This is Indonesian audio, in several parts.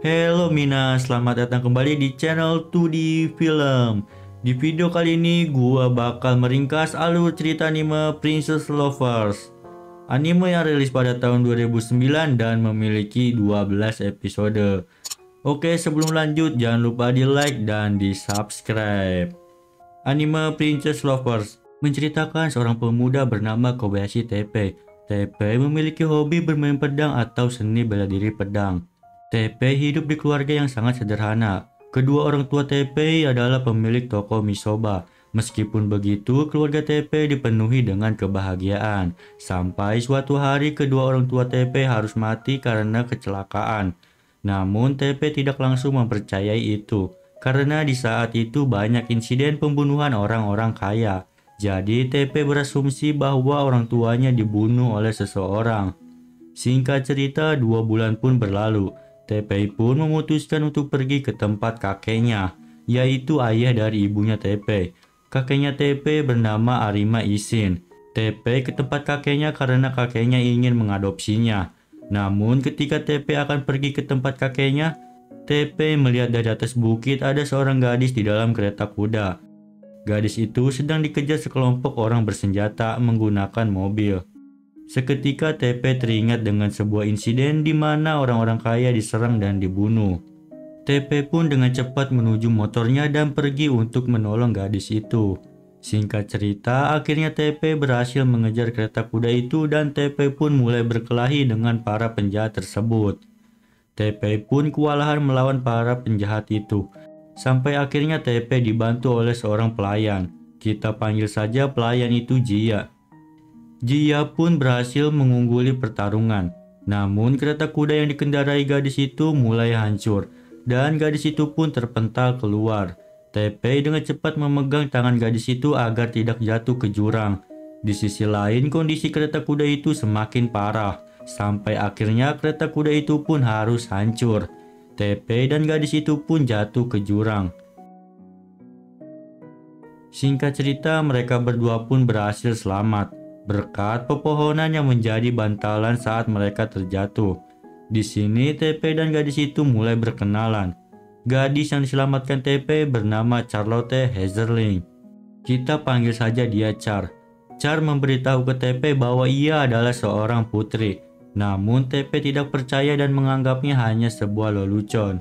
Halo Mina, selamat datang kembali di channel 2D Film. Di video kali ini gua bakal meringkas alur cerita anime Princess Lovers. Anime yang rilis pada tahun 2009 dan memiliki 12 episode. Oke, sebelum lanjut jangan lupa di like dan di subscribe. Anime Princess Lovers menceritakan seorang pemuda bernama Kobayashi Teppei. Teppei memiliki hobi bermain pedang atau seni bela diri pedang. Teppei hidup di keluarga yang sangat sederhana. Kedua orang tua Teppei adalah pemilik toko misoba. Meskipun begitu, keluarga Teppei dipenuhi dengan kebahagiaan. Sampai suatu hari kedua orang tua Teppei harus mati karena kecelakaan. Namun Teppei tidak langsung mempercayai itu, karena di saat itu banyak insiden pembunuhan orang-orang kaya. Jadi Teppei berasumsi bahwa orang tuanya dibunuh oleh seseorang. Singkat cerita, 2 bulan pun berlalu. Teppei pun memutuskan untuk pergi ke tempat kakeknya, yaitu ayah dari ibunya Teppei. Kakeknya Teppei bernama Arima Isin. Teppei ke tempat kakeknya karena kakeknya ingin mengadopsinya. Namun ketika Teppei akan pergi ke tempat kakeknya, Teppei melihat dari atas bukit ada seorang gadis di dalam kereta kuda. Gadis itu sedang dikejar sekelompok orang bersenjata menggunakan mobil. Seketika Teppei teringat dengan sebuah insiden di mana orang-orang kaya diserang dan dibunuh. Teppei pun dengan cepat menuju motornya dan pergi untuk menolong gadis itu. Singkat cerita, akhirnya Teppei berhasil mengejar kereta kuda itu dan Teppei pun mulai berkelahi dengan para penjahat tersebut. Teppei pun kewalahan melawan para penjahat itu. Sampai akhirnya Teppei dibantu oleh seorang pelayan. Kita panggil saja pelayan itu Jia. Jia pun berhasil mengungguli pertarungan. Namun kereta kuda yang dikendarai gadis itu mulai hancur dan gadis itu pun terpental keluar. Teppei dengan cepat memegang tangan gadis itu agar tidak jatuh ke jurang. Di sisi lain kondisi kereta kuda itu semakin parah. Sampai akhirnya kereta kuda itu pun harus hancur. Teppei dan gadis itu pun jatuh ke jurang. Singkat cerita, mereka berdua pun berhasil selamat berkat pepohonan yang menjadi bantalan saat mereka terjatuh. Di sini Teppei dan gadis itu mulai berkenalan. Gadis yang diselamatkan Teppei bernama Charlotte Hezerling. Kita panggil saja dia Char. Char memberitahu ke Teppei bahwa ia adalah seorang putri. Namun Teppei tidak percaya dan menganggapnya hanya sebuah lelucon.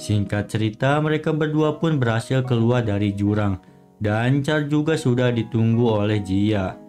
Singkat cerita, mereka berdua pun berhasil keluar dari jurang. Dan Char juga sudah ditunggu oleh Jia.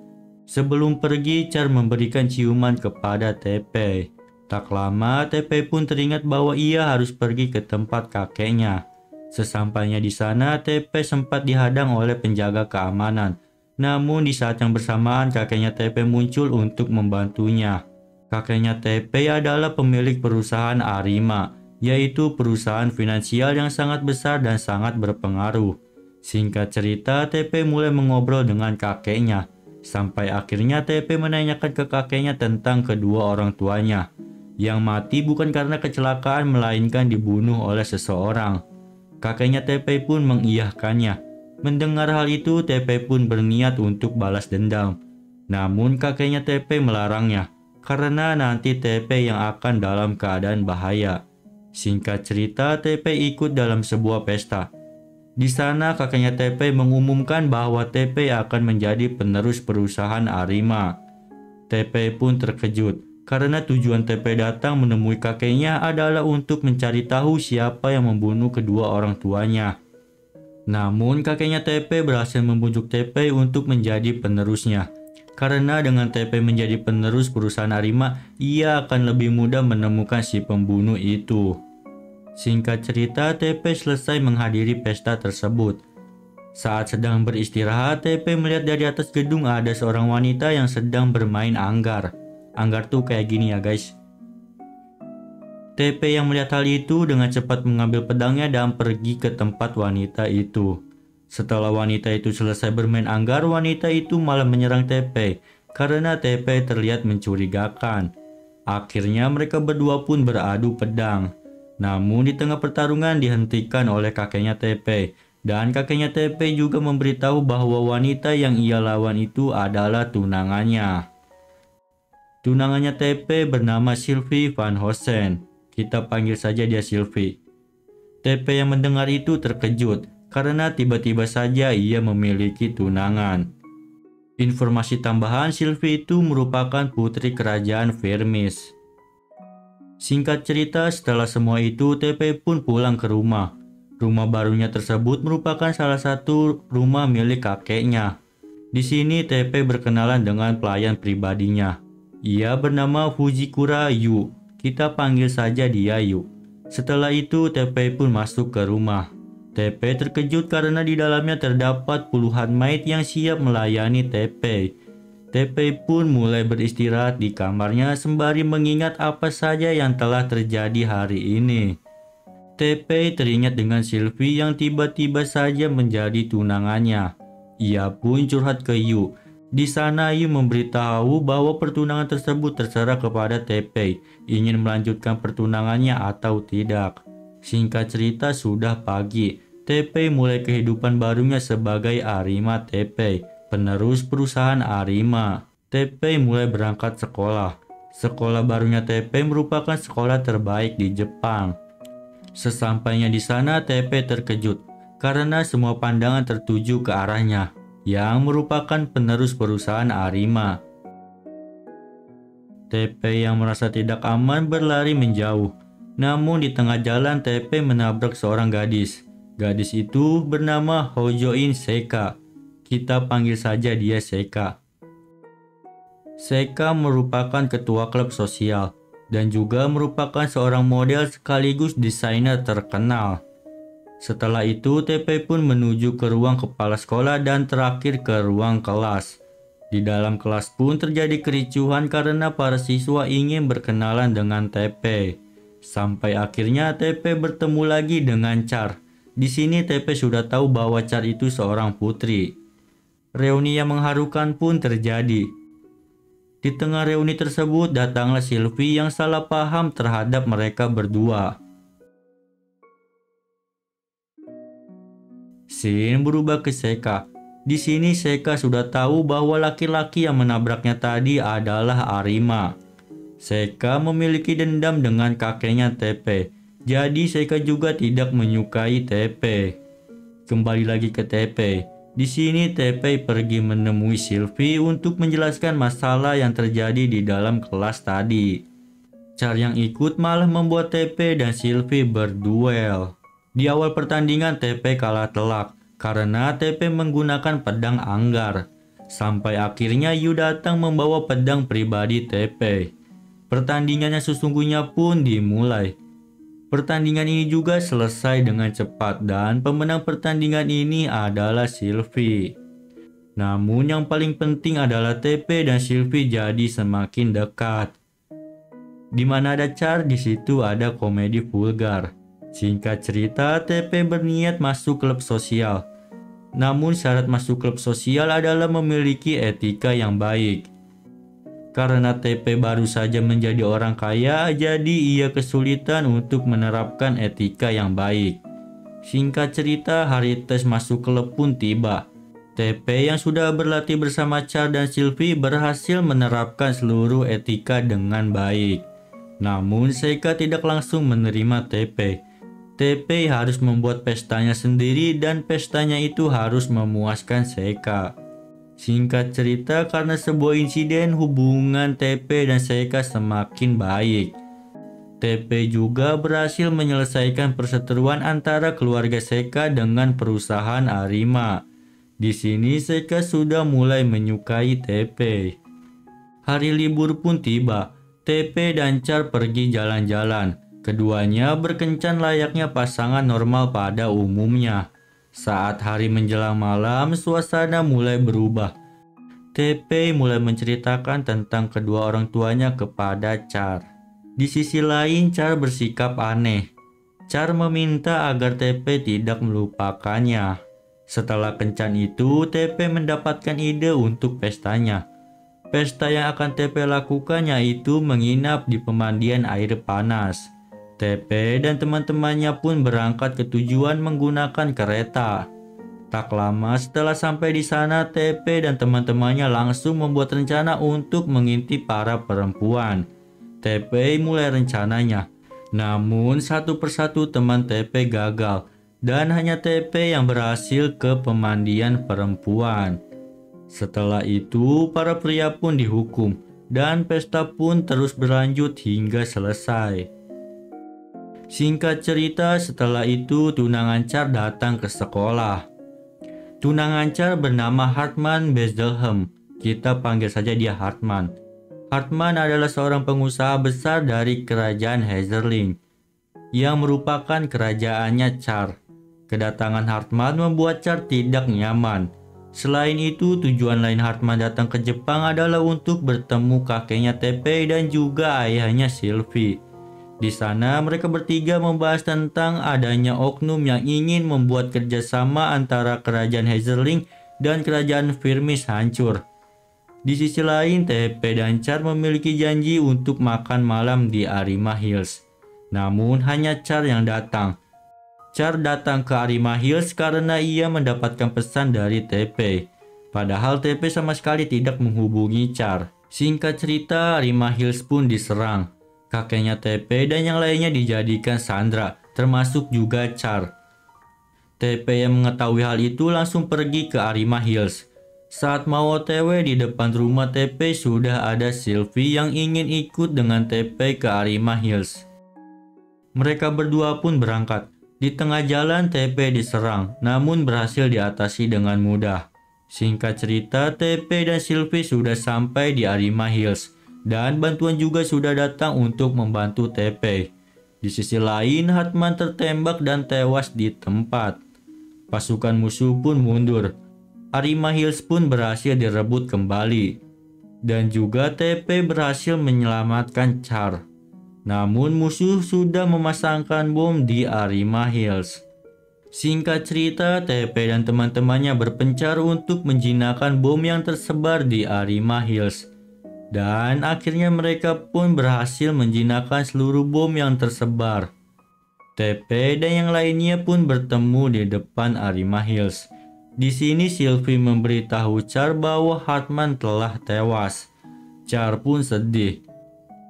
Sebelum pergi, Char memberikan ciuman kepada Teppei. Tak lama, Teppei pun teringat bahwa ia harus pergi ke tempat kakeknya. Sesampainya di sana, Teppei sempat dihadang oleh penjaga keamanan. Namun di saat yang bersamaan, kakeknya Teppei muncul untuk membantunya. Kakeknya Teppei adalah pemilik perusahaan Arima, yaitu perusahaan finansial yang sangat besar dan sangat berpengaruh. Singkat cerita, Teppei mulai mengobrol dengan kakeknya. Sampai akhirnya Teppei menanyakan ke kakeknya tentang kedua orang tuanya. Yang mati bukan karena kecelakaan melainkan dibunuh oleh seseorang. Kakeknya Teppei pun mengiyahkannya. Mendengar hal itu, Teppei pun berniat untuk balas dendam. Namun kakeknya Teppei melarangnya, karena nanti Teppei yang akan dalam keadaan bahaya. Singkat cerita, Teppei ikut dalam sebuah pesta. Di sana kakeknya Teppei mengumumkan bahwa Teppei akan menjadi penerus perusahaan Arima. Teppei pun terkejut karena tujuan Teppei datang menemui kakeknya adalah untuk mencari tahu siapa yang membunuh kedua orang tuanya. Namun kakeknya Teppei berhasil membujuk Teppei untuk menjadi penerusnya. Karena dengan Teppei menjadi penerus perusahaan Arima, ia akan lebih mudah menemukan si pembunuh itu. Singkat cerita, Teppei selesai menghadiri pesta tersebut. Saat sedang beristirahat, Teppei melihat dari atas gedung ada seorang wanita yang sedang bermain anggar. Anggar tuh kayak gini ya guys. Teppei yang melihat hal itu dengan cepat mengambil pedangnya dan pergi ke tempat wanita itu. Setelah wanita itu selesai bermain anggar, wanita itu malah menyerang Teppei karena Teppei terlihat mencurigakan. Akhirnya mereka berdua pun beradu pedang. Namun di tengah pertarungan dihentikan oleh kakeknya Teppei. Dan kakeknya Teppei juga memberitahu bahwa wanita yang ia lawan itu adalah tunangannya. Tunangannya Teppei bernama Sylvie Van Hosen. Kita panggil saja dia Sylvie. TP yang mendengar itu terkejut karena tiba-tiba saja ia memiliki tunangan. Informasi tambahan, Sylvie itu merupakan putri kerajaan Vermis. Singkat cerita, setelah semua itu, TP pun pulang ke rumah. Rumah barunya tersebut merupakan salah satu rumah milik kakeknya. Di sini TP berkenalan dengan pelayan pribadinya. Ia bernama Fujikura Yu. Kita panggil saja dia Yu. Setelah itu TP pun masuk ke rumah. TP terkejut karena di dalamnya terdapat puluhan maid yang siap melayani TP. TP pun mulai beristirahat di kamarnya sembari mengingat apa saja yang telah terjadi hari ini. TP teringat dengan Sylvie yang tiba-tiba saja menjadi tunangannya. Ia pun curhat ke Yu. Di sana Yu memberitahu bahwa pertunangan tersebut terserah kepada TP, ingin melanjutkan pertunangannya atau tidak. Singkat cerita, sudah pagi. TP mulai kehidupan barunya sebagai Arima TP, penerus perusahaan Arima. TP mulai berangkat sekolah. Sekolah barunya TP merupakan sekolah terbaik di Jepang. Sesampainya di sana, TP terkejut karena semua pandangan tertuju ke arahnya, yang merupakan penerus perusahaan Arima. TP yang merasa tidak aman berlari menjauh. Namun di tengah jalan TP menabrak seorang gadis. Gadis itu bernama Hojoin Seka. Kita panggil saja dia Seka. Seka merupakan ketua klub sosial dan juga merupakan seorang model sekaligus desainer terkenal. Setelah itu TP pun menuju ke ruang kepala sekolah dan terakhir ke ruang kelas. Di dalam kelas pun terjadi kericuhan karena para siswa ingin berkenalan dengan TP. Sampai akhirnya TP bertemu lagi dengan Char. Di sini TP sudah tahu bahwa Char itu seorang putri. Reuni yang mengharukan pun terjadi. Di tengah reuni tersebut datanglah Sylvie yang salah paham terhadap mereka berdua. Scene berubah ke Seka. Di sini Seka sudah tahu bahwa laki-laki yang menabraknya tadi adalah Arima. Seka memiliki dendam dengan kakeknya TP. Jadi Seka juga tidak menyukai TP. Kembali lagi ke TP. Di sini TP pergi menemui Sylvie untuk menjelaskan masalah yang terjadi di dalam kelas tadi. Char yang ikut malah membuat TP dan Sylvie berduel. Di awal pertandingan TP kalah telak karena TP menggunakan pedang anggar. Sampai akhirnya Yu datang membawa pedang pribadi TP. Pertandingannya sesungguhnya pun dimulai. Pertandingan ini juga selesai dengan cepat dan pemenang pertandingan ini adalah Sylvie. Namun yang paling penting adalah TP dan Sylvie jadi semakin dekat. Di mana ada Char, di situ ada komedi vulgar. Singkat cerita, TP berniat masuk klub sosial. Namun syarat masuk klub sosial adalah memiliki etika yang baik. Karena TP baru saja menjadi orang kaya, jadi ia kesulitan untuk menerapkan etika yang baik. Singkat cerita, hari tes masuk klub pun tiba. TP yang sudah berlatih bersama Char dan Sylvie berhasil menerapkan seluruh etika dengan baik. Namun Seka tidak langsung menerima TP. TP harus membuat pestanya sendiri dan pestanya itu harus memuaskan Seka. Singkat cerita, karena sebuah insiden hubungan TP dan Seka semakin baik. TP juga berhasil menyelesaikan perseteruan antara keluarga Seka dengan perusahaan Arima. Di sini Seka sudah mulai menyukai TP. Hari libur pun tiba. TP dan Char pergi jalan-jalan. Keduanya berkencan layaknya pasangan normal pada umumnya. Saat hari menjelang malam, suasana mulai berubah. TP mulai menceritakan tentang kedua orang tuanya kepada Char. Di sisi lain, Char bersikap aneh. Char meminta agar TP tidak melupakannya. Setelah kencan itu, TP mendapatkan ide untuk pestanya. Pesta yang akan TP lakukan yaitu menginap di pemandian air panas. TP dan teman-temannya pun berangkat ke tujuan menggunakan kereta. Tak lama setelah sampai di sana, TP dan teman-temannya langsung membuat rencana untuk mengintip para perempuan. TP mulai rencananya. Namun satu persatu teman TP gagal dan hanya TP yang berhasil ke pemandian perempuan. Setelah itu para pria pun dihukum dan pesta pun terus berlanjut hingga selesai. Singkat cerita, setelah itu tunangan Char datang ke sekolah. Tunangan Char bernama Hartman Bezelhem. Kita panggil saja dia Hartman. Hartman adalah seorang pengusaha besar dari kerajaan Hezerling, yang merupakan kerajaannya Char. Kedatangan Hartman membuat Char tidak nyaman. Selain itu, tujuan lain Hartman datang ke Jepang adalah untuk bertemu kakeknya TP dan juga ayahnya Sylvie. Di sana mereka bertiga membahas tentang adanya oknum yang ingin membuat kerjasama antara kerajaan Hezerling dan kerajaan Firmis hancur. Di sisi lain, TP dan Char memiliki janji untuk makan malam di Arima Hills. Namun hanya Char yang datang. Char datang ke Arima Hills karena ia mendapatkan pesan dari TP. Padahal TP sama sekali tidak menghubungi Char. Singkat cerita, Arima Hills pun diserang. Kakeknya TP dan yang lainnya dijadikan sandera, termasuk juga Char. TP yang mengetahui hal itu langsung pergi ke Arima Hills. Saat mau OTW di depan rumah TP sudah ada Sylvie yang ingin ikut dengan TP ke Arima Hills. Mereka berdua pun berangkat. Di tengah jalan TP diserang, namun berhasil diatasi dengan mudah. Singkat cerita, TP dan Sylvie sudah sampai di Arima Hills. Dan bantuan juga sudah datang untuk membantu TP. Di sisi lain, Hartman tertembak dan tewas di tempat. Pasukan musuh pun mundur. Arima Hills pun berhasil direbut kembali. Dan juga TP berhasil menyelamatkan Char. Namun musuh sudah memasangkan bom di Arima Hills. Singkat cerita, TP dan teman-temannya berpencar untuk menjinakkan bom yang tersebar di Arima Hills. Dan akhirnya mereka pun berhasil menjinakkan seluruh bom yang tersebar. TP dan yang lainnya pun bertemu di depan Arima Hills. Di sini Sylvie memberitahu Char bahwa Hartman telah tewas. Char pun sedih.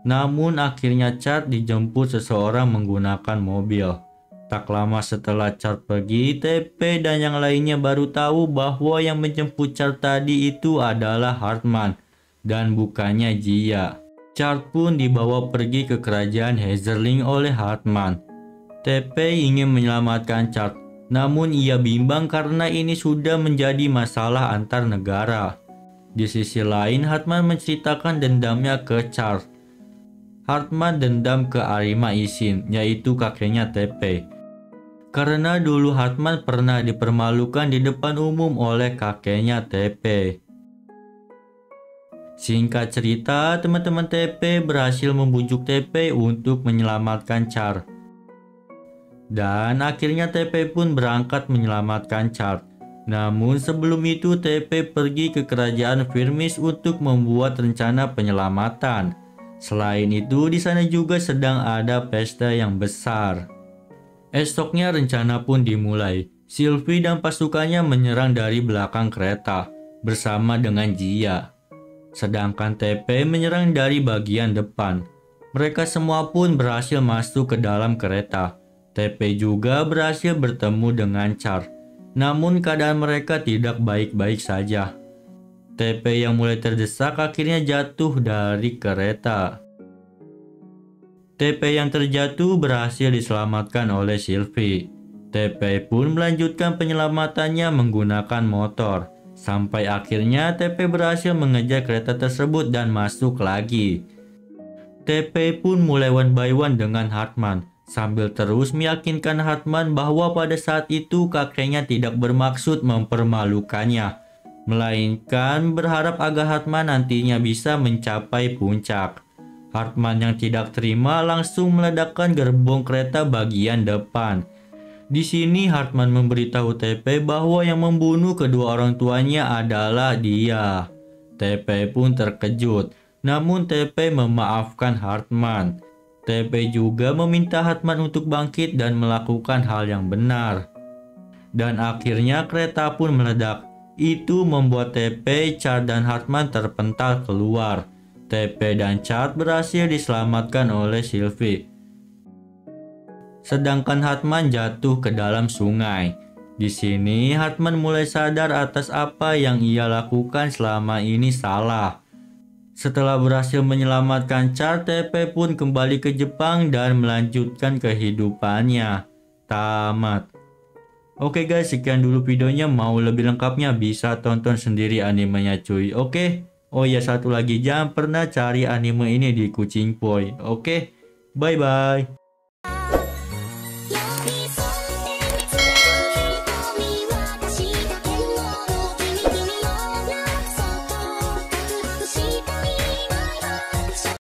Namun akhirnya Char dijemput seseorang menggunakan mobil. Tak lama setelah Char pergi, TP dan yang lainnya baru tahu bahwa yang menjemput Char tadi itu adalah Hartman. Dan bukannya Jia. Char pun dibawa pergi ke kerajaan Hezerling oleh Hartman. TP ingin menyelamatkan Char, namun ia bimbang karena ini sudah menjadi masalah antar negara. Di sisi lain, Hartman menceritakan dendamnya ke Char. Hartman dendam ke Arima Isin, yaitu kakeknya TP. Karena dulu Hartman pernah dipermalukan di depan umum oleh kakeknya TP. Singkat cerita, teman-teman TP berhasil membujuk TP untuk menyelamatkan Char. Dan akhirnya TP pun berangkat menyelamatkan Char. Namun sebelum itu TP pergi ke kerajaan Firmis untuk membuat rencana penyelamatan. Selain itu, di sana juga sedang ada pesta yang besar. Esoknya rencana pun dimulai. Sylvie dan pasukannya menyerang dari belakang kereta bersama dengan Jia. Sedangkan TP menyerang dari bagian depan. Mereka semua pun berhasil masuk ke dalam kereta. TP juga berhasil bertemu dengan Char. Namun keadaan mereka tidak baik-baik saja. TP yang mulai terdesak akhirnya jatuh dari kereta. TP yang terjatuh berhasil diselamatkan oleh Sylvie. TP pun melanjutkan penyelamatannya menggunakan motor. Sampai akhirnya TP berhasil mengejar kereta tersebut dan masuk lagi. TP pun mulai one by one dengan Hartman, sambil terus meyakinkan Hartman bahwa pada saat itu kakeknya tidak bermaksud mempermalukannya, melainkan berharap agar Hartman nantinya bisa mencapai puncak. Hartman yang tidak terima langsung meledakkan gerbong kereta bagian depan. Di sini Hartman memberitahu TP bahwa yang membunuh kedua orang tuanya adalah dia. TP pun terkejut, namun TP memaafkan Hartman. TP juga meminta Hartman untuk bangkit dan melakukan hal yang benar. Dan akhirnya kereta pun meledak. Itu membuat TP, Char dan Hartman terpental keluar. TP dan Char berhasil diselamatkan oleh Sylvie. sedangkan Hartman jatuh ke dalam sungai. Di sini Hartman mulai sadar atas apa yang ia lakukan selama ini salah. Setelah berhasil menyelamatkan Char, TP pun kembali ke Jepang dan melanjutkan kehidupannya. Tamat. Oke guys, sekian dulu videonya. Mau lebih lengkapnya bisa tonton sendiri animenya cuy. Oke. Oh ya, satu lagi, jangan pernah cari anime ini di Kucing Boy. Oke. Bye bye.